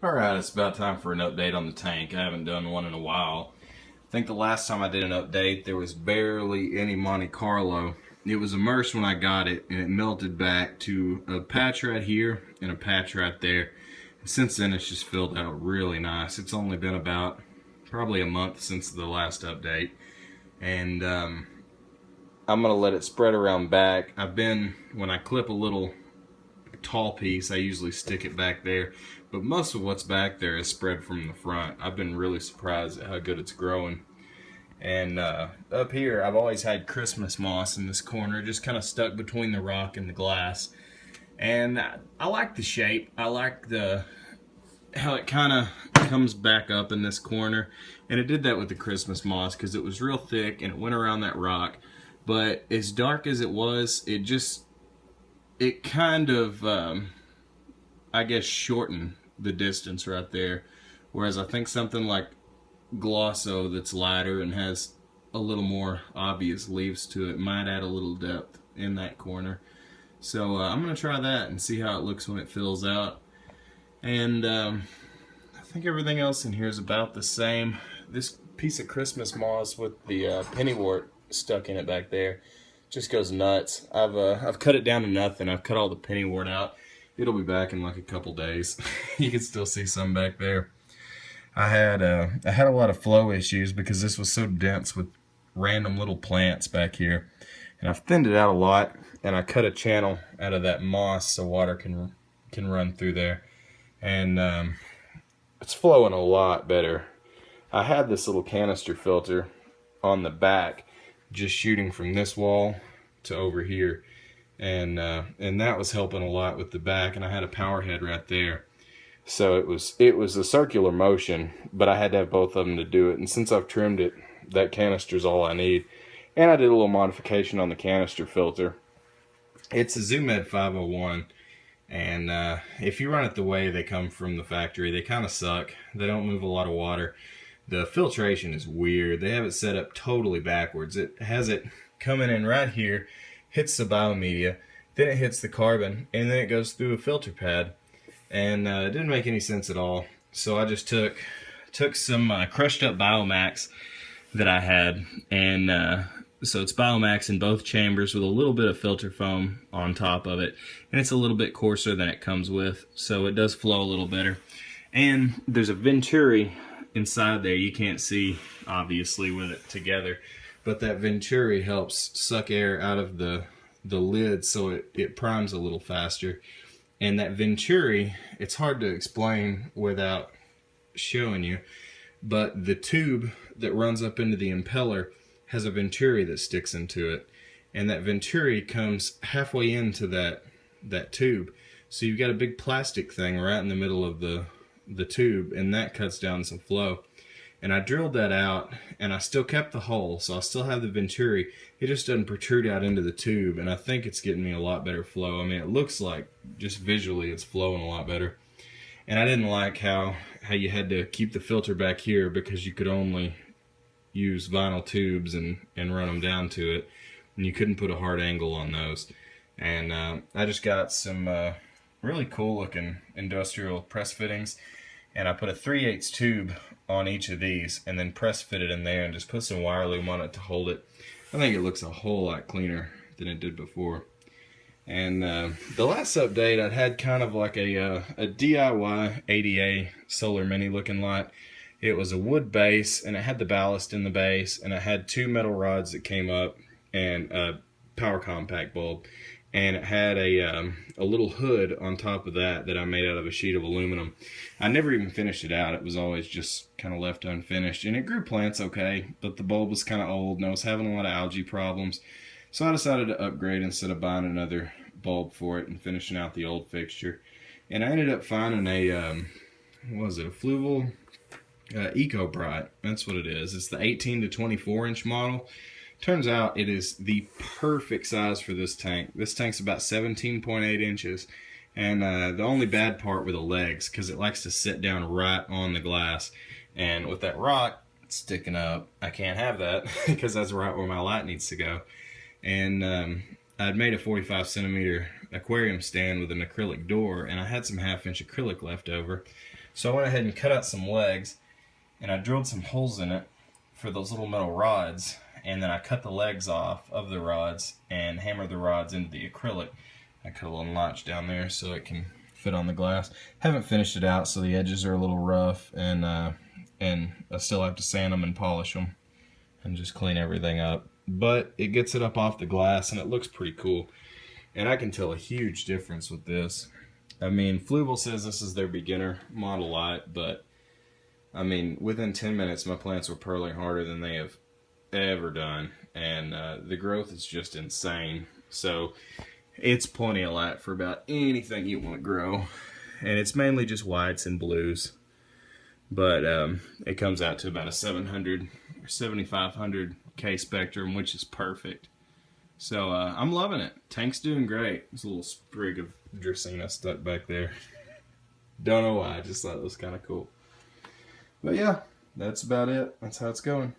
Alright, it's about time for an update on the tank. I haven't done one in a while. I think the last time I did an update, there was barely any Monte Carlo. It was immersed when I got it, and it melted back to a patch right here and a patch right there. And since then, it's just filled out really nice. It's only been about probably a month since the last update. And I'm going to let it spread around back. When I clip a little tall piece, I usually stick it back there, but most of what's back there is spread from the front. I've been really surprised at how good it's growing. And up here, I've always had Christmas moss in this corner, just kind of stuck between the rock and the glass. And I like the shape. I like how it kind of comes back up in this corner. And it did that with the Christmas moss because it was real thick and it went around that rock. But as dark as it was, it kind of, I guess, shortened the distance right there. Whereas I think something like Glosso that's lighter and has a little more obvious leaves to it might add a little depth in that corner. So I'm going to try that and see how it looks when it fills out. And I think everything else in here is about the same. This piece of Christmas moss with the pennywort stuck in it back there just goes nuts. I've cut it down to nothing. I've cut all the pennywort out. It'll be back in like a couple days. You can still see some back there. I had a lot of flow issues because this was so dense with random little plants back here, and I've thinned it out a lot. And I cut a channel out of that moss so water can run through there, and it's flowing a lot better. I had this little canister filter on the back, just shooting from this wall to over here, and that was helping a lot with the back. And I had a power head right there, so it was a circular motion, but I had to have both of them to do it. And since I've trimmed it, that canister's all I need. And I did a little modification on the canister filter. It's a Zoomed 501, and if you run it the way they come from the factory, they kind of suck. They don't move a lot of water. The filtration is weird. They have it set up totally backwards. It has it coming in right here, hits the biomedia, then it hits the carbon, and then it goes through a filter pad. And it didn't make any sense at all. So I just took some crushed up Biomax that I had, and so it's Biomax in both chambers with a little bit of filter foam on top of it, and it's a little bit coarser than it comes with, so it does flow a little better. And there's a Venturi inside there. You can't see obviously with it together, but that Venturi helps suck air out of the lid, so it primes a little faster. And that Venturi, it's hard to explain without showing you, but the tube that runs up into the impeller has a Venturi that sticks into it, and that Venturi comes halfway into that tube. So you've got a big plastic thing right in the middle of the tube, and that cuts down some flow. And I drilled that out, and I still kept the hole, so I still have the Venturi. It just doesn't protrude out into the tube, and I think it's getting me a lot better flow. I mean, it looks like, just visually, it's flowing a lot better. And I didn't like how you had to keep the filter back here because you could only use vinyl tubes and run them down to it, and you couldn't put a hard angle on those. And I just got some really cool looking industrial press fittings, and I put a 3/8 tube on each of these and then press fit it in there and just put some wire loom on it to hold it. I think it looks a whole lot cleaner than it did before. And the last update, I'd had kind of like a DIY ADA solar mini looking light. It was a wood base, and it had the ballast in the base, and it had two metal rods that came up and a power compact bulb. And it had a little hood on top of that I made out of a sheet of aluminum. I never even finished it out. It was always just kind of left unfinished. And it grew plants okay, but the bulb was kind of old, and I was having a lot of algae problems. So I decided to upgrade instead of buying another bulb for it and finishing out the old fixture. And I ended up finding a, what was it, a Fluval Eco Bright. That's what it is. It's the 18 to 24 inch model. Turns out it is the perfect size for this tank. This tank's about 17.8 inches. And the only bad part were the legs, because it likes to sit down right on the glass. And with that rock sticking up, I can't have that because that's right where my light needs to go. And I'd made a 45 centimeter aquarium stand with an acrylic door, and I had some 1/2 inch acrylic left over. So I went ahead and cut out some legs, and I drilled some holes in it for those little metal rods, and then I cut the legs off of the rods and hammered the rods into the acrylic. I cut a little notch down there so it can fit on the glass. Haven't finished it out, so the edges are a little rough, and I still have to sand them and polish them and just clean everything up. But it gets it up off the glass, and it looks pretty cool. And I can tell a huge difference with this. I mean, Fluval says this is their beginner model light, but I mean, within 10 minutes, my plants were pearling harder than they have ever done, and the growth is just insane. So it's plenty of light for about anything you want to grow, and it's mainly just whites and blues, but it comes out to about a 700 or 7500 K spectrum, which is perfect. So I'm loving it. Tank's doing great. There's a little sprig of Dracaena stuck back there. Don't know why, I just thought it was kind of cool. But yeah, that's about it. That's how it's going.